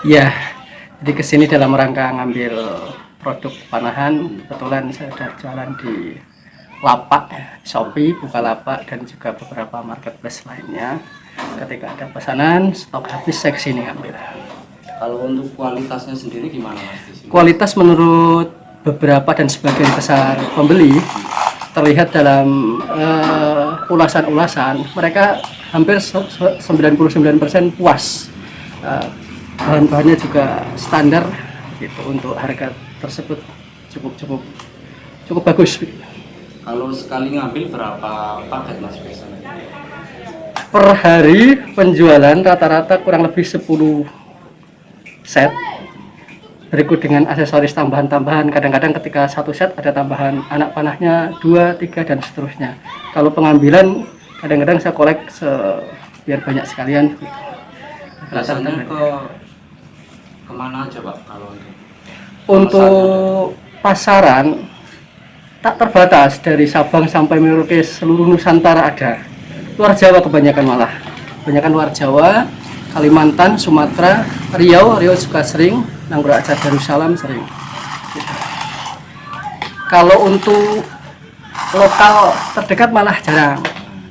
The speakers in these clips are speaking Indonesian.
Ya, jadi kesini dalam rangka ngambil produk panahan. Kebetulan saya sudah jualan di Lapak, Shopee, Bukalapak, dan juga beberapa marketplace lainnya. Ketika ada pesanan, stok habis, saya kesini ngambil. Kalau untuk kualitasnya sendiri gimana Mas di sini? Kualitas menurut beberapa dan sebagian besar pembeli terlihat dalam ulasan-ulasan, mereka hampir 99% puas. Bahan-bahannya juga standar gitu, untuk harga tersebut cukup bagus. Kalau sekali ngambil berapa paket Mas biasanya? Per hari penjualan rata-rata kurang lebih 10 set, berikut dengan aksesoris tambahan-tambahan. Kadang-kadang ketika satu set ada tambahan anak panahnya 2, 3, dan seterusnya. Kalau pengambilan kadang-kadang saya kolek biar banyak sekalian. Biasanya kemana aja Pak kalau untuk pasaran tak terbatas, dari Sabang sampai Merauke seluruh Nusantara ada. Luar Jawa kebanyakan, malah kebanyakan luar Jawa, Kalimantan, Sumatera, Riau juga sering, Nanggro Aceh, Darussalam sering. Kalau untuk lokal terdekat malah jarang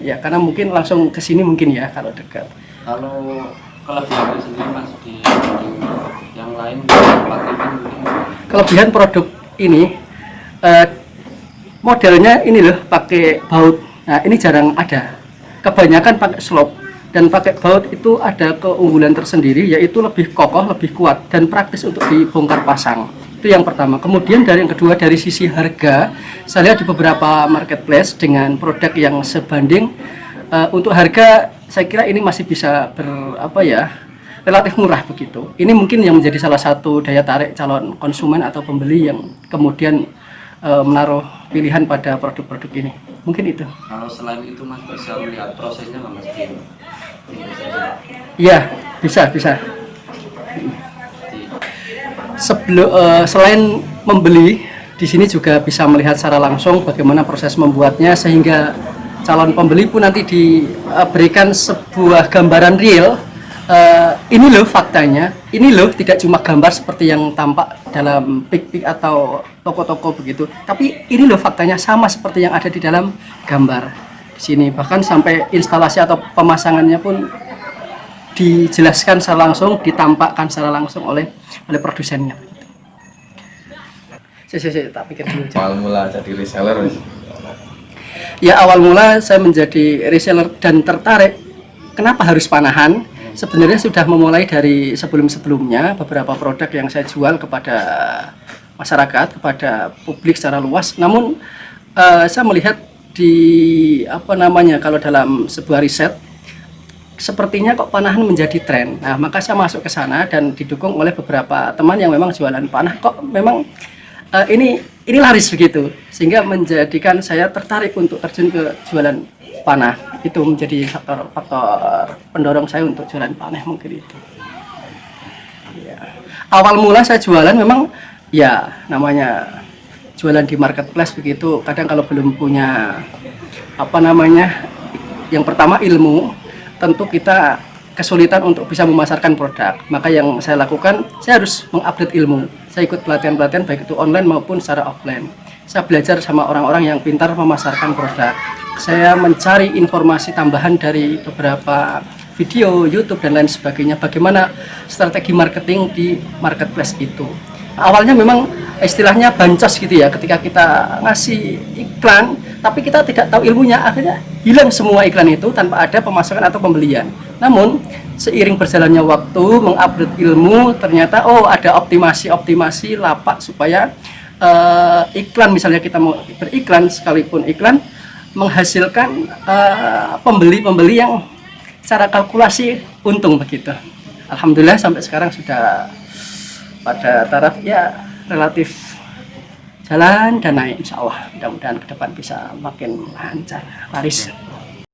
ya, karena mungkin langsung ke sini mungkin ya kalau dekat. Kalau kelebihan sendiri Mas di yang lain tempat itu mungkin Kelebihan produk ini, modelnya ini loh, pakai baut. Nah, ini jarang ada. Kebanyakan pakai slop, dan pakai baut itu ada keunggulan tersendiri, yaitu lebih kokoh, lebih kuat, dan praktis untuk dibongkar pasang. Itu yang pertama. Kemudian yang kedua, dari sisi harga, saya lihat di beberapa marketplace dengan produk yang sebanding, untuk harga saya kira ini masih bisa relatif murah begitu. Ini mungkin yang menjadi salah satu daya tarik calon konsumen atau pembeli yang kemudian menaruh pilihan pada produk-produk ini. Mungkin itu. kalau selain itu Mas bisa melihat prosesnya nggak Mas? Iya, bisa. Selain membeli, di sini juga bisa melihat secara langsung bagaimana proses membuatnya, sehingga calon pembeli pun nanti diberikan sebuah gambaran real. Ini loh faktanya, ini loh tidak cuma gambar seperti yang tampak dalam pik-pik atau toko-toko begitu, tapi ini loh faktanya sama seperti yang ada di dalam gambar di sini. Bahkan sampai instalasi atau pemasangannya pun dijelaskan secara langsung, ditampakkan secara langsung oleh produsennya. Tak pikir dulu. Awal mula jadi reseller. Ya, awal mula saya menjadi reseller dan tertarik kenapa harus panahan. Sebenarnya sudah memulai dari sebelum-sebelumnya, beberapa produk yang saya jual kepada masyarakat, kepada publik secara luas. Namun saya melihat kalau dalam sebuah riset, sepertinya kok panahan menjadi tren. Nah, maka saya masuk ke sana dan didukung oleh beberapa teman yang memang jualan panah. Kok memang ini laris begitu, sehingga menjadikan saya tertarik untuk terjun ke jualan panah. Itu menjadi faktor pendorong saya untuk jualan panah, mungkin itu ya. Awal mula saya jualan memang ya namanya jualan di marketplace begitu, kadang kalau belum punya yang pertama ilmu, tentu kita kesulitan untuk bisa memasarkan produk. Maka yang saya lakukan, saya harus mengupdate ilmu. Saya ikut pelatihan-pelatihan baik itu online maupun secara offline. Saya belajar sama orang-orang yang pintar memasarkan produk. Saya mencari informasi tambahan dari beberapa video YouTube dan lain sebagainya, bagaimana strategi marketing di marketplace itu. Awalnya memang istilahnya bancos gitu ya, ketika kita ngasih iklan tapi kita tidak tahu ilmunya, akhirnya hilang semua iklan itu tanpa ada pemasukan atau pembelian. Namun seiring berjalannya waktu, mengupdate ilmu, ternyata ada optimasi lapak supaya iklan, misalnya kita mau beriklan, sekalipun iklan menghasilkan pembeli-pembeli yang secara kalkulasi untung begitu. Alhamdulillah sampai sekarang sudah pada taraf ya relatif jalan dan naik, insya Allah. Mudah-mudahan ke depan bisa makin lancar, laris.